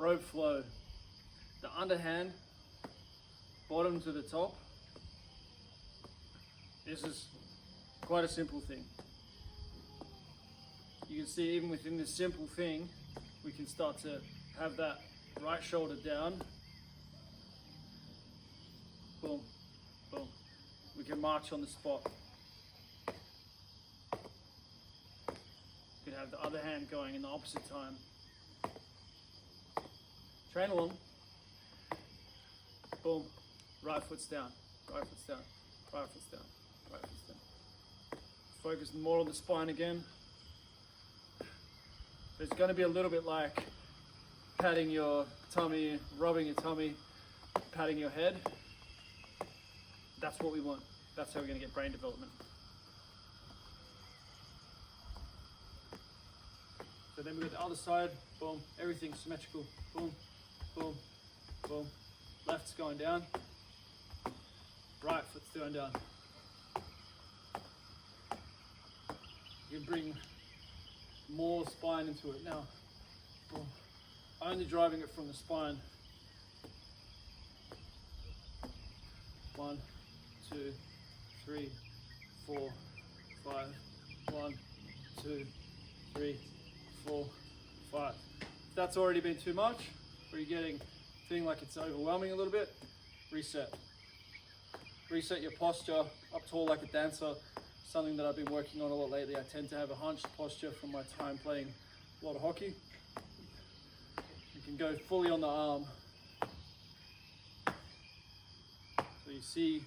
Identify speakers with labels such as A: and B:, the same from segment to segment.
A: rope flow. The underhand, bottom to the top. This is quite a simple thing. You can see even within this simple thing, we can start to have that right shoulder down. Boom, boom. We can march on the spot. You can have the other hand going in the opposite time. Train along. Boom. Right foot's down. Right foot's down. Right foot's down. Right foot's down. Focus more on the spine again. It's going to be a little bit like patting your tummy, rubbing your tummy, patting your head. That's what we want. That's how we're going to get brain development. So then we got the other side. Boom. Everything's symmetrical. Boom. Boom. Boom. Left's going down. Right foot's going down. You can bring more spine into it now. Boom. Only driving it from the spine. 1, 2, 3, 4, 5. 1, 2, 3, 4, 5. If that's already been too much, or you're feeling like it's overwhelming a little bit, reset. Reset your posture up tall like a dancer. Something that I've been working on a lot lately. I tend to have a hunched posture from my time playing a lot of hockey. You can go fully on the arm. So you see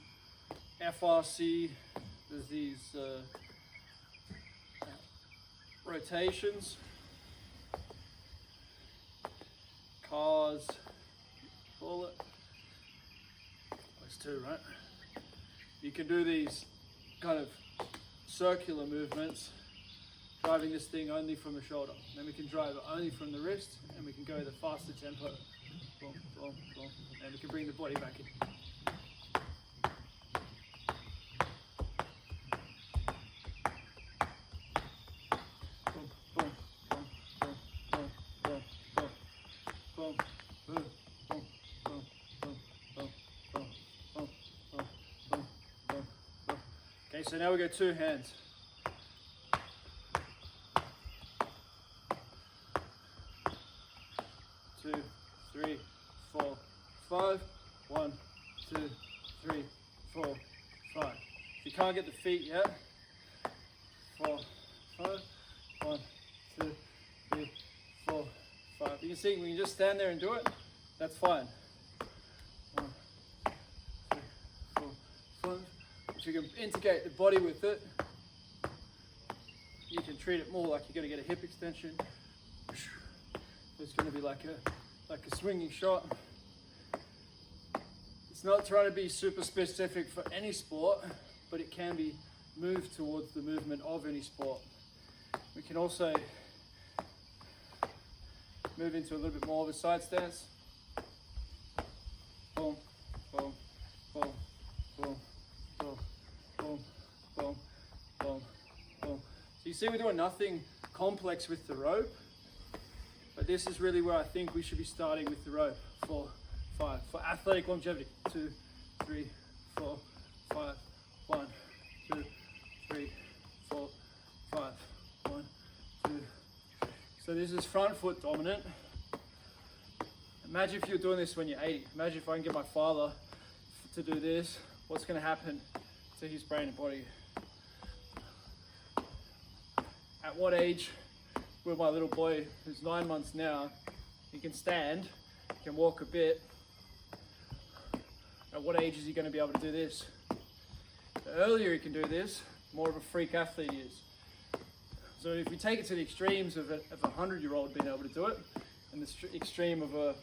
A: FRC, there's these rotations. Cars, call it. Those two, right? You can do these kind of circular movements, driving this thing only from the shoulder. Then we can drive it only from the wrist, and we can go the faster tempo. Boom, boom, boom. And we can bring the body back in. Boom, boom, boom, boom, boom, boom, boom, boom, boom, boom, boom, boom, boom, boom, boom, boom, boom, boom. Okay, so now we got two hands. Two, three, 4, 5. 1, 2, 3, 4, 5. If you can't get the feet yet, 4, 5. 1, 2, 3, 4, 5. You can see we can just stand there and do it. That's fine. 1, 2, 3, 4, 5. If you can integrate the body with it, you can treat it more like you're going to get a hip extension. It's going to be like a swinging shot. It's not trying to be super specific for any sport, but it can be moved towards the movement of any sport. We can also move into a little bit more of a side stance. Boom, boom, boom, boom, boom, boom, boom, boom, boom. So you see we're doing nothing complex with the rope, but this is really where I think we should be starting with the rope. 4, 5. For athletic longevity. 2, 3, 4, 5. 1, 2, 3, 4, 5. 1, 2. So this is front foot dominant. Imagine if you're doing this when you're 80. Imagine if I can get my father to do this. What's going to happen to his brain and body? At what age will my little boy, who's 9 months now, he can stand, he can walk a bit. At what age is he going to be able to do this? The earlier he can do this, more of a freak athlete he is. So if we take it to the extremes of a 100-year-old being able to do it, and the extreme of a,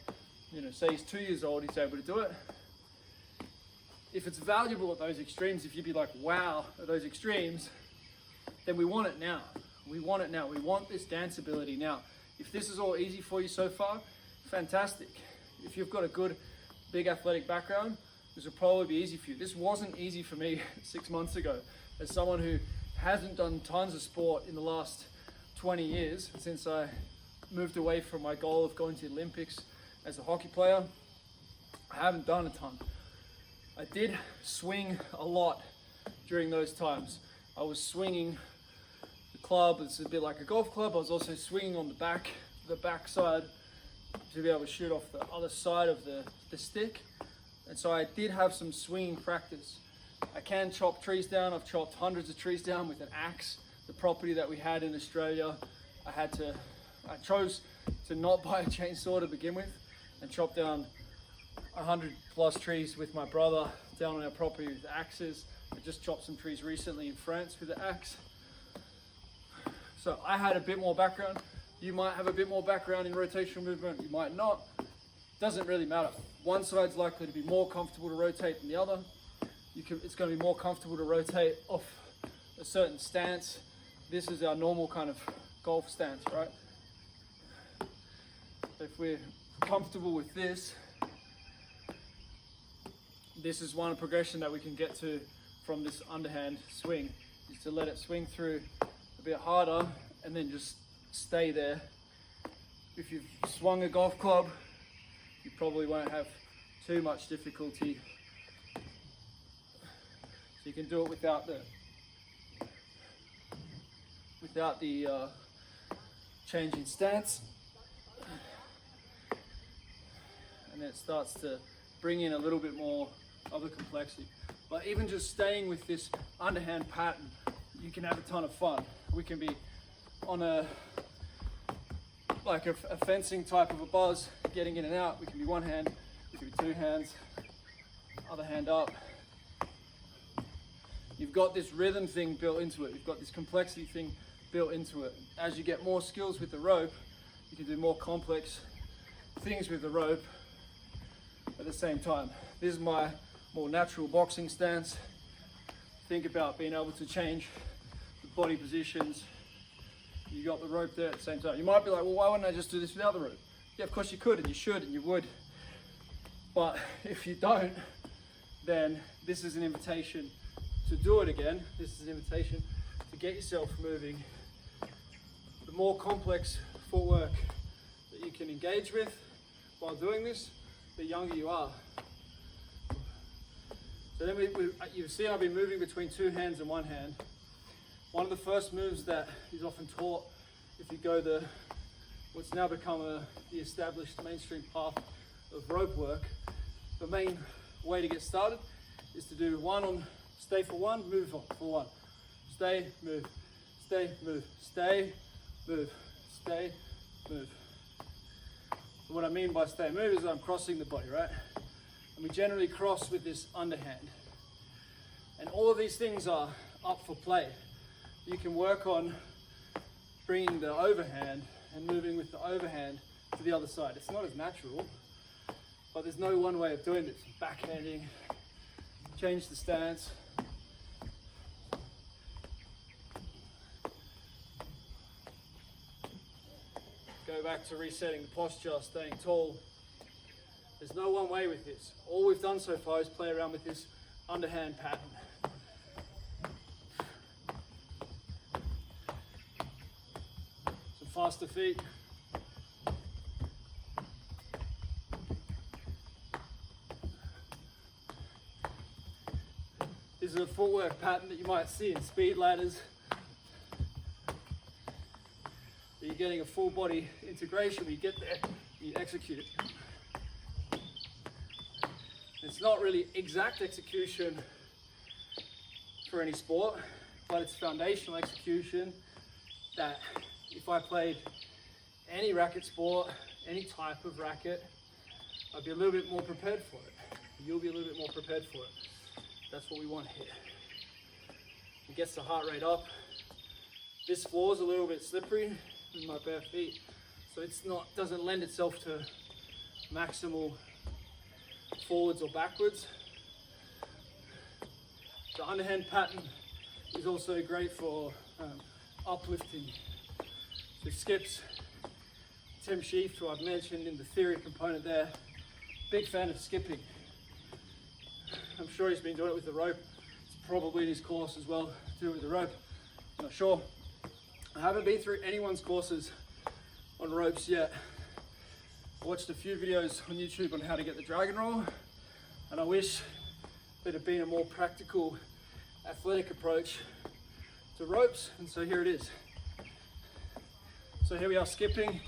A: say he's 2 years old, he's able to do it. If it's valuable at those extremes, if you'd be like, wow, at those extremes, then we want it now. We want it now. We want this dance ability now. If this is all easy for you so far, fantastic. If you've got a good, big athletic background, this will probably be easy for you. This wasn't easy for me 6 months ago. As someone who hasn't done tons of sport in the last 20 years, since I moved away from my goal of going to the Olympics as a hockey player. I haven't done a ton. I did swing a lot during those times. I was swinging the club, it's a bit like a golf club. I was also swinging on the back side to be able to shoot off the other side of the stick. And so I did have some swinging practice. I can chop trees down. I've chopped hundreds of trees down with an axe. The property that we had in Australia, I chose to not buy a chainsaw to begin with and chop down 100+ trees with my brother down on our property with axes. I just chopped some trees recently in France with an axe. So I had a bit more background. You might have a bit more background in rotational movement, you might not. Doesn't really matter. One side's likely to be more comfortable to rotate than the other. It's going to be more comfortable to rotate off a certain stance. This is our normal kind of golf stance, right? If we're comfortable with this, this is one progression that we can get to from this underhand swing, is to let it swing through a bit harder and then just stay there. If you've swung a golf club, you probably won't have too much difficulty. So you can do it without the change in stance. And then it starts to bring in a little bit more of the complexity. But even just staying with this underhand pattern, you can have a ton of fun. We can be on a fencing type of a buzz, getting in and out. We can be one hand, we can be two hands, other hand up. You've got this rhythm thing built into it. You've got this complexity thing built into it. As you get more skills with the rope, you can do more complex things with the rope at the same time. This is my more natural boxing stance. Think about being able to change the body positions. You got the rope there at the same time. You might be like, well, why wouldn't I just do this without the rope? Yeah, of course you could, and you should, and you would. But if you don't, then this is an invitation to do it again. This is an invitation to get yourself moving. The more complex footwork that you can engage with while doing this, the younger you are. So then you see I've been moving between two hands and one hand. One of the first moves that is often taught, if you go what's now become the established mainstream path of rope work, the main way to get started is to do stay for one, move on for one. Stay, move, stay, move, stay, move, stay, move. So what I mean by stay, move is I'm crossing the body, right? And we generally cross with this underhand. And all of these things are up for play. You can work on bringing the overhand and moving with the overhand to the other side. It's not as natural, but there's no one way of doing this. Backhanding, change the stance. Go back to resetting the posture, staying tall. There's no one way with this. All we've done so far is play around with this underhand pattern. Some faster feet. This is a footwork pattern that you might see in speed ladders. You're getting a full body integration. When you get there, you execute it. It's not really exact execution for any sport, but it's foundational execution that if I played any racket sport, any type of racket, I'd be a little bit more prepared for it. You'll be a little bit more prepared for it. That's what we want here. It gets the heart rate up. This floor is a little bit slippery with my bare feet, so doesn't lend itself to maximal forwards or backwards. The underhand pattern is also great for uplifting. So skips, Tim Sheaf, who I've mentioned in the theory component there, big fan of skipping. I'm sure he's been doing it with the rope. It's probably in his course as well, do it with the rope. I'm not sure. I haven't been through anyone's courses on ropes yet. What watched a few videos on YouTube on how to get the dragon roll, and I wish there had been a more practical, athletic approach to ropes, and so here it is. So here we are skipping,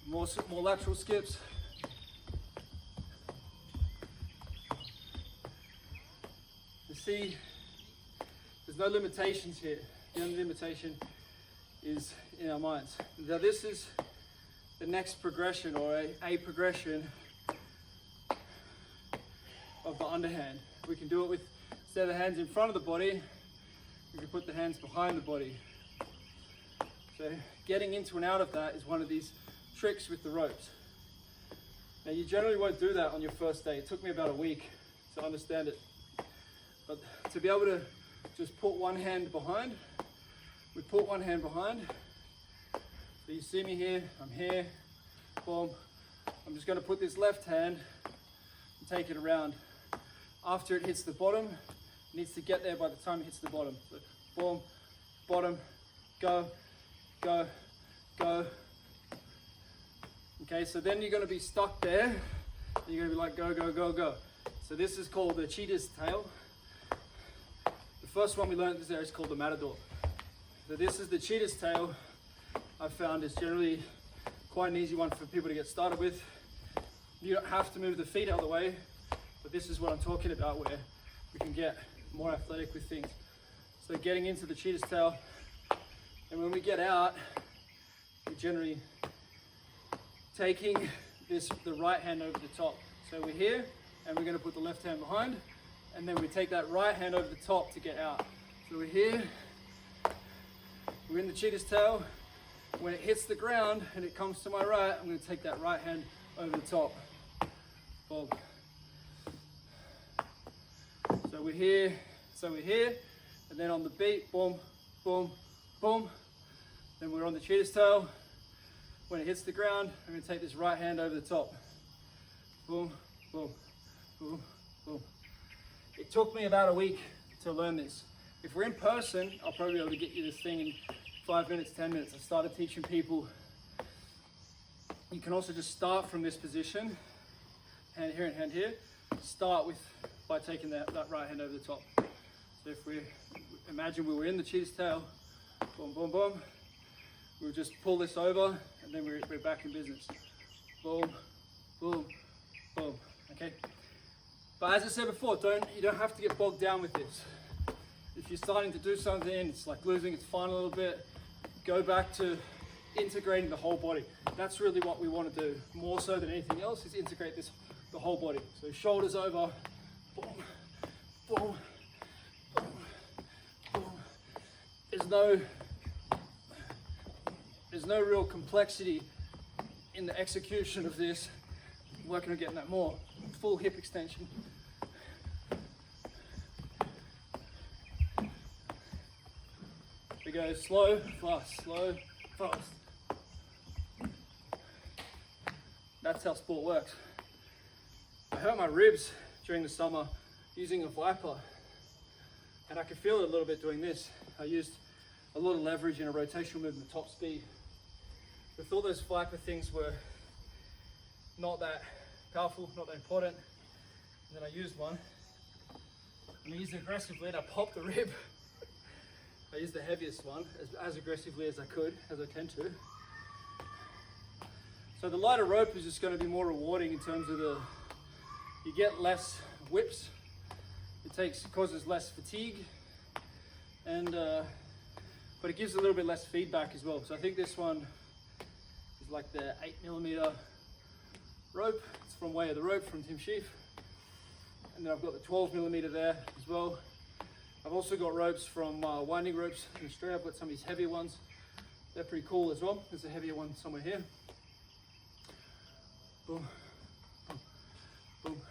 A: more lateral skips. You see, there's no limitations here. The only limitation is in our minds. Now this is the next progression, or a progression of the underhand. We can do it with, instead of the hands in front of the body, we can put the hands behind the body. So getting into and out of that is one of these tricks with the ropes. Now you generally won't do that on your first day. It took me about a week to understand it. But to be able to just put one hand behind, we put one hand behind. So you see me here, I'm here, boom. I'm just gonna put this left hand and take it around. After it hits the bottom, it needs to get there by the time it hits the bottom. So boom, bottom, go, go, go. Okay, so then you're gonna be stuck there. And you're gonna be like, go, go, go, go. So this is called the cheetah's tail. The first one we learned there is called the matador. So this is the cheetah's tail. I've found is generally quite an easy one for people to get started with. You don't have to move the feet out of the way, but this is what I'm talking about, where we can get more athletic with things. So getting into the cheetah's tail, and when we get out, we're generally taking the right hand over the top. So we're here, and we're gonna put the left hand behind, and then we take that right hand over the top to get out. So we're here, we're in the cheetah's tail. When it hits the ground and it comes to my right, I'm gonna take that right hand over the top. Boom. So we're here, and then on the beat, boom, boom, boom. Then we're on the cheetah's tail. When it hits the ground, I'm gonna take this right hand over the top. Boom, boom, boom, boom. It took me about a week to learn this. If we're in person, I'll probably be able to get you this thing in 5 minutes, 10 minutes. I started teaching people. You can also just start from this position, hand here and hand here. Start by taking that right hand over the top. So if we imagine we were in the cheetah's tail, boom, boom, boom. We'll just pull this over, and then we're back in business. Boom, boom, boom. Okay. But as I said before, you don't have to get bogged down with this. If you're starting to do something, it's like losing its fun a little bit, go back to integrating the whole body. That's really what we want to do, more so than anything else, is integrate the whole body. So shoulders over, boom, boom, boom, boom. There's no real complexity in the execution of this. I'm working on getting that more. Full hip extension. We go slow, fast, slow, fast. That's how sport works. I hurt my ribs during the summer using a Viper, and I could feel it a little bit doing this. I used a lot of leverage in a rotational movement, top speed. I thought those Viper things were not that powerful, not that important. And then I used one, and I used it aggressively, and I popped the rib. I used the heaviest one as aggressively as I could, as I tend to. So the lighter rope is just going to be more rewarding in terms of you get less whips, it causes less fatigue, and but it gives a little bit less feedback as well. So I think this one is like the 8mm rope. It's from Way of the Rope from Tim Sheaf, and then I've got the 12mm there as well. I've also got ropes from Winding Ropes in Australia. I've got some of these heavier ones. They're pretty cool as well. There's a heavier one somewhere here. Boom, boom, boom.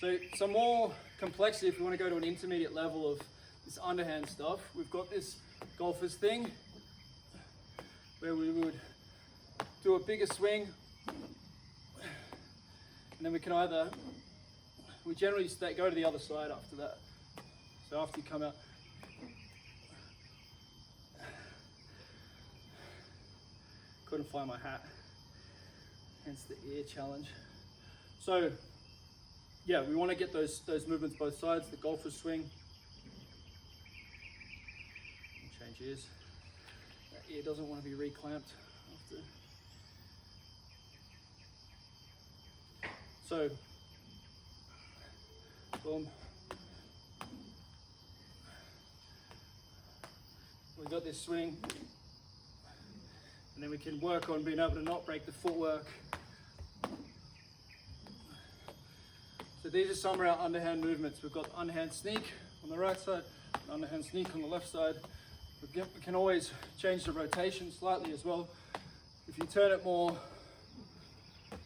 A: So some more complexity, if you want to go to an intermediate level of this underhand stuff, we've got this golfer's thing where we would do a bigger swing, and then we can we generally go to the other side after that. So after you come out, couldn't find my hat. hence the ear challenge. So yeah, we want to get those movements both sides, the golfer's swing. Change ears. That ear doesn't want to be reclamped after. So, boom. We've got this swing, and then we can work on being able to not break the footwork. So these are some of our underhand movements. We've got underhand sneak on the right side, underhand sneak on the left side. We can always change the rotation slightly as well. If you turn it more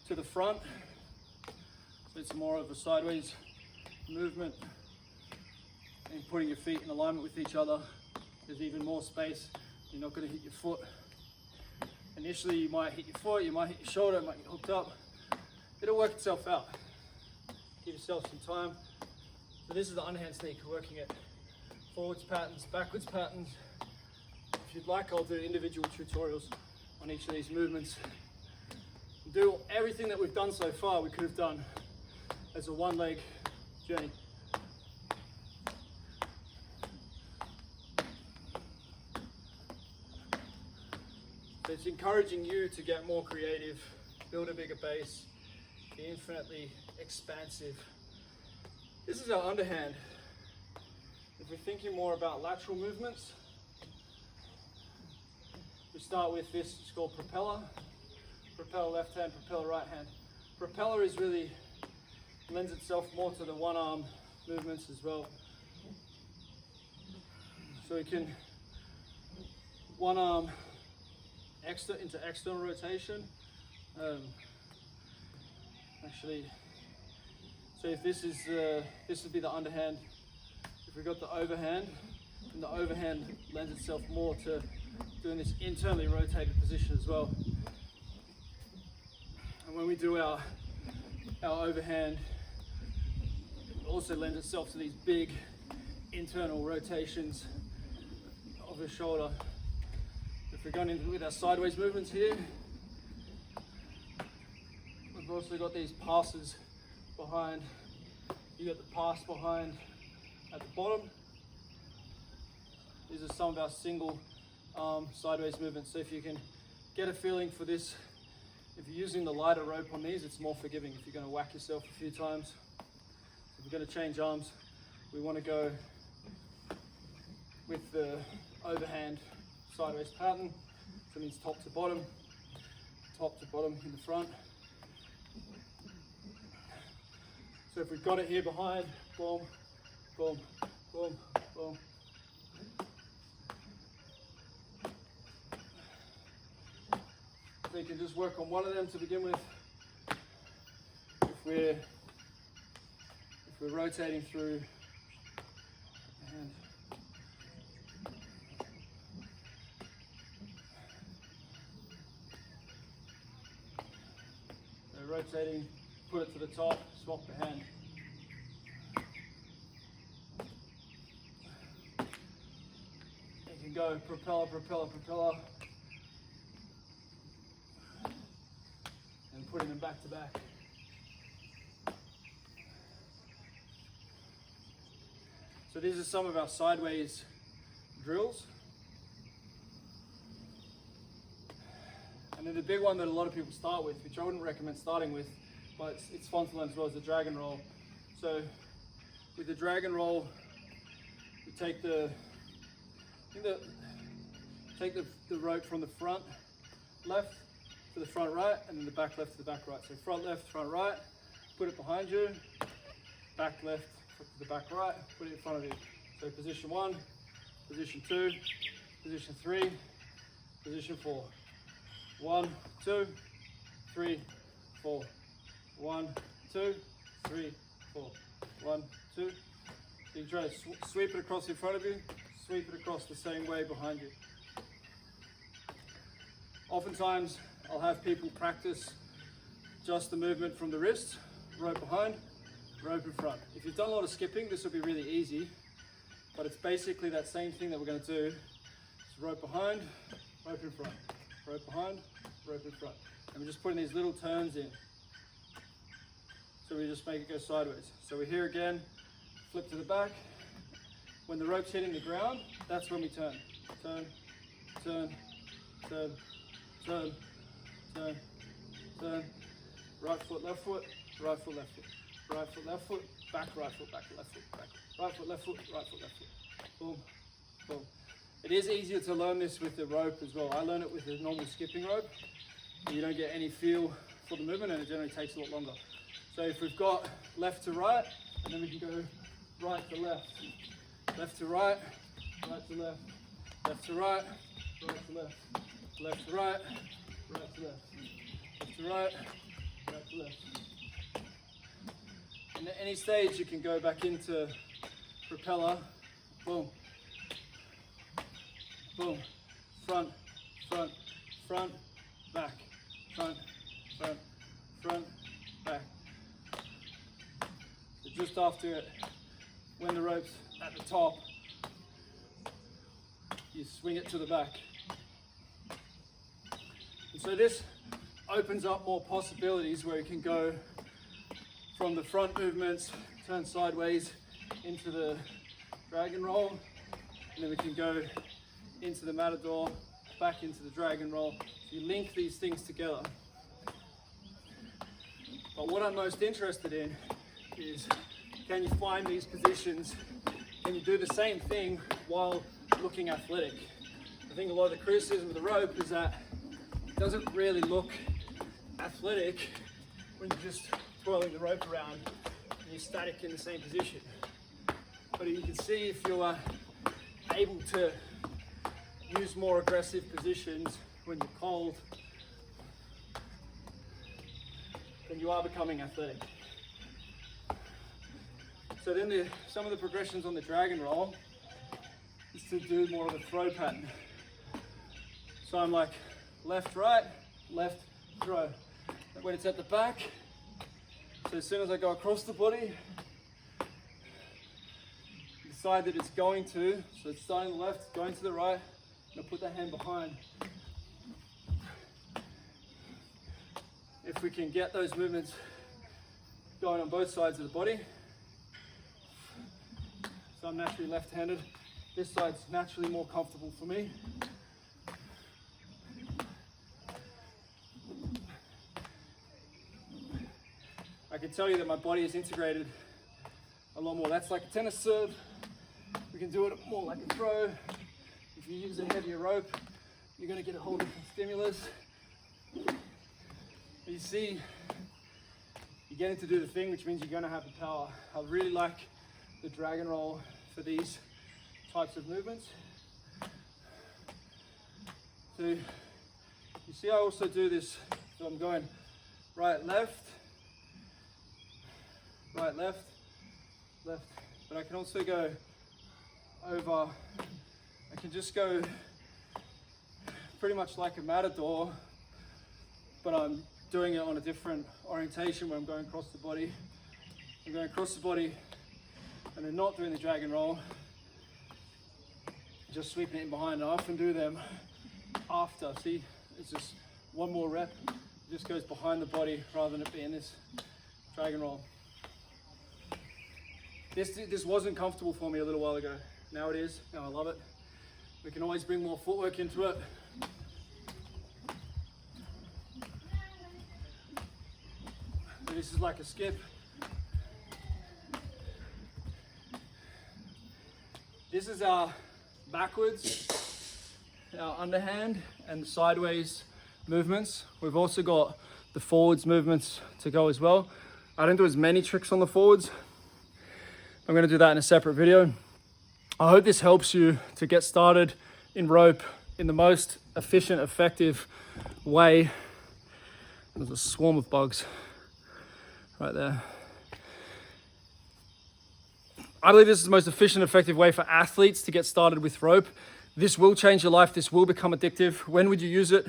A: to the front, so it's more of a sideways movement, and putting your feet in alignment with each other, there's even more space. You're not going to hit your foot. Initially you might hit your foot, you might hit your shoulder, it might get hooked up. It'll work itself out. Give yourself some time. So this is the underhand sneak, working at forwards patterns, backwards patterns. If you'd like, I'll do individual tutorials on each of these movements. Do everything that we've done so far, we could have done as a one leg journey. So it's encouraging you to get more creative, build a bigger base, be infinitely expansive. This is our underhand. If we're thinking more about lateral movements, we start with this, it's called propeller. Propeller left hand, propeller right hand. Propeller is really, lends itself more to the one arm movements as well. So we can one arm into external rotation. Actually, so if this is this would be the underhand. If we got the overhand, and the overhand lends itself more to doing this internally rotated position as well. And when we do our overhand, it also lends itself to these big internal rotations of the shoulder. If we're going in with our sideways movements here, we've also got these passes behind. You got the pass behind at the bottom. These are some of our single arm sideways movements. So if you can get a feeling for this, if you're using the lighter rope on these, it's more forgiving if you're going to whack yourself a few times. If you're going to change arms, we want to go with the overhand sideways pattern. So it means top to bottom in the front. So if we've got it here behind, boom, boom, boom, boom. So you can just work on one of them to begin with. If we're rotating through and so rotating, put it to the top, swap the hand. You can go propeller, propeller, propeller, and putting them back to back. So these are some of our sideways drills. And then the big one that a lot of people start with, which I wouldn't recommend starting with, but it's fun to learn as well, is the dragon roll. So with the dragon roll, we take the rope from the front left to the front right, and then the back left to the back right. So front left, front right, put it behind you, back left to the back right, put it in front of you. So position 1, position 2, position 3, position 4. 1, 2, 3, 4. 1, 2, 3, 4. 1, 2. So you try to sweep it across in front of you, sweep it across the same way behind you. Oftentimes, I'll have people practice just the movement from the wrist, rope behind, rope in front. If you've done a lot of skipping, this will be really easy, but it's basically that same thing that we're going to do. It's rope behind, rope in front, rope behind, rope in front. And we're just putting these little turns in. So we just make it go sideways. So we're here again, flip to the back. When the rope's hitting the ground, that's when we turn. Turn, turn, turn, turn, turn, turn. Right foot, left foot, right foot, left foot. Right foot, left foot, back, right foot, back, left foot, back. Right foot, left foot, right foot, left foot. Boom, boom. It is easier to learn this with the rope as well. I learn it with the normal skipping rope. You don't get any feel for the movement and it generally takes a lot longer. So if we've got left to right, and then we can go right to left. Left to right, right to left. Left to right, right to left. Left to right, right to left. Left to right, right to left. And at any stage you can go back into propeller. Boom. Boom. Front, front, front, back. Front, front, front, back. So just after it, when the rope's at the top, you swing it to the back. And so this opens up more possibilities where you can go from the front movements, turn sideways into the dragon roll, and then we can go into the matador, back into the dragon roll. So you link these things together. But what I'm most interested in is, can you find these positions? Can you do the same thing while looking athletic? I think a lot of the criticism of the rope is that it doesn't really look athletic when you're just twirling the rope around and you're static in the same position. But you can see if you're able to use more aggressive positions when you're cold, then you are becoming athletic. So then some of the progressions on the dragon roll is to do more of a throw pattern. So I'm like left, right, left, throw. When it's at the back, so as soon as I go across the body, decide that it's going to, so it's starting left, going to the right, and I'll put that hand behind. If we can get those movements going on both sides of the body, so I'm naturally left-handed, this side's naturally more comfortable for me. I can tell you that my body is integrated a lot more. That's like a tennis serve. We can do it more like a throw. If you use a heavier rope, you're going to get a whole different stimulus. But you see, you're getting to do the thing, which means you're going to have the power. I really like the dragon roll for these types of movements. So you see I also do this, so I'm going right, left, right, left, left, but I can also go over, I can just go pretty much like a matador, but I'm doing it on a different orientation where I'm going across the body. I'm going across the body and then not doing the dragon roll, just sweeping it in behind. I often do them after, see, it's just one more rep, it just goes behind the body rather than it being this dragon roll. This wasn't comfortable for me a little while ago. Now it is, now I love it. We can always bring more footwork into it. So this is like a skip. This is our backwards, our underhand and sideways movements. We've also got the forwards movements to go as well. I don't do as many tricks on the forwards. I'm going to do that in a separate video. I hope this helps you to get started in rope in the most efficient, effective way. There's a swarm of bugs right there. I believe this is the most efficient, effective way for athletes to get started with rope. This will change your life. This will become addictive. When would you use it?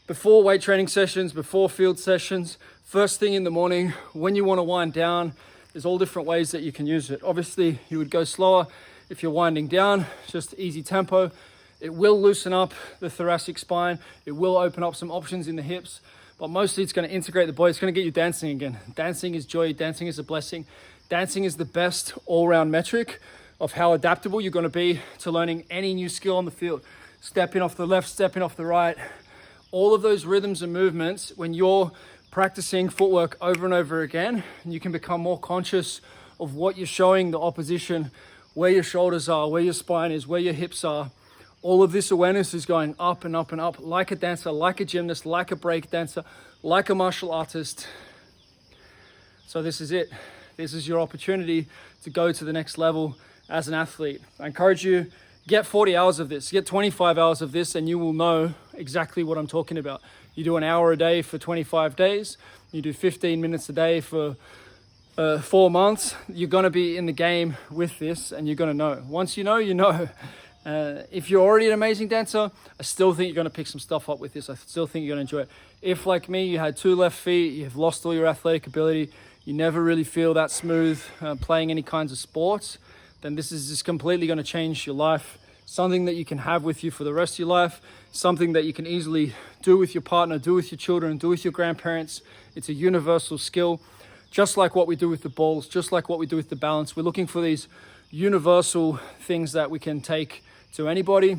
A: Before weight training sessions, before field sessions, first thing in the morning, when you want to wind down. There's all different ways that you can use it. Obviously, you would go slower if you're winding down, just easy tempo. It will loosen up the thoracic spine. It will open up some options in the hips. but mostly it's going to integrate the body. It's going to get you dancing again. Dancing is joy. Dancing is a blessing. Dancing is the best all-round metric of how adaptable you're going to be to learning any new skill on the field. Stepping off the left, stepping off the right, all of those rhythms and movements, when you're practicing footwork over and over again, you can become more conscious of what you're showing the opposition, where your shoulders are, where your spine is, where your hips are. All of this awareness is going up and up and up, like a dancer, like a gymnast, like a break dancer, like a martial artist. So this is it. This is your opportunity to go to the next level as an athlete. I encourage you, get 40 hours of this, get 25 hours of this, and you will know exactly what I'm talking about. You do an hour a day for 25 days, you do 15 minutes a day for 4 months, you're gonna be in the game with this, and you're gonna know. Once you know, you know. If you're already an amazing dancer, I still think you're gonna pick some stuff up with this. I still think you're gonna enjoy it. If, like me, you had 2 left feet, you've lost all your athletic ability, you never really feel that smooth playing any kinds of sports, then this is just completely going to change your life. Something that you can have with you for the rest of your life, something that you can easily do with your partner, do with your children, do with your grandparents. It's a universal skill, just like what we do with the balls, just like what we do with the balance. We're looking for these universal things that we can take to anybody.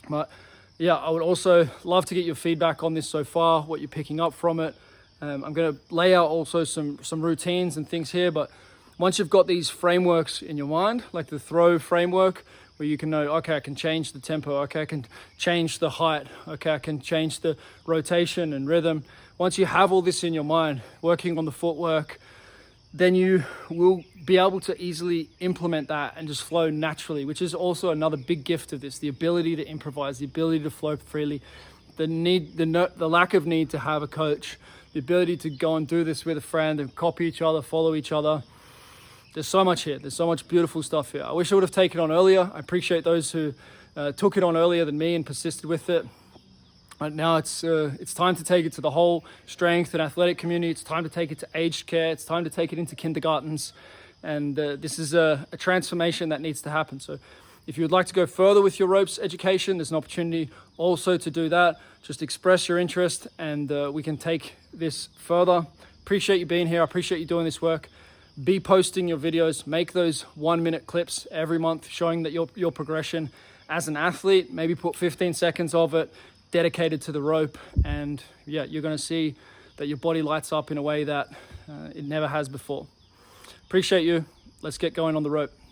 A: But yeah, I would also love to get your feedback on this so far, what you're picking up from it. I'm going to lay out also some routines and things here, but once you've got these frameworks in your mind, like the throw framework, where you can know, okay, I can change the tempo, okay, I can change the height, okay, I can change the rotation and rhythm. Once you have all this in your mind, working on the footwork, then you will be able to easily implement that and just flow naturally, which is also another big gift of this, the ability to improvise, the ability to flow freely, the lack of need to have a coach, the ability to go and do this with a friend and copy each other, follow each other. There's so much here. There's so much beautiful stuff here. I wish I would have taken it on earlier. I appreciate those who took it on earlier than me and persisted with it. But now it's time to take it to the whole strength and athletic community. It's time to take it to aged care. It's time to take it into kindergartens. And this is a transformation that needs to happen. So if you would like to go further with your ropes education, there's an opportunity also to do that. Just express your interest and we can take this further. Appreciate you being here. I appreciate you doing this work. Be posting your videos. Make those 1-minute clips every month showing that your progression as an athlete. Maybe put 15 seconds of it dedicated to the rope. And yeah, you're going to see that your body lights up in a way that it never has before. Appreciate you. Let's get going on the rope.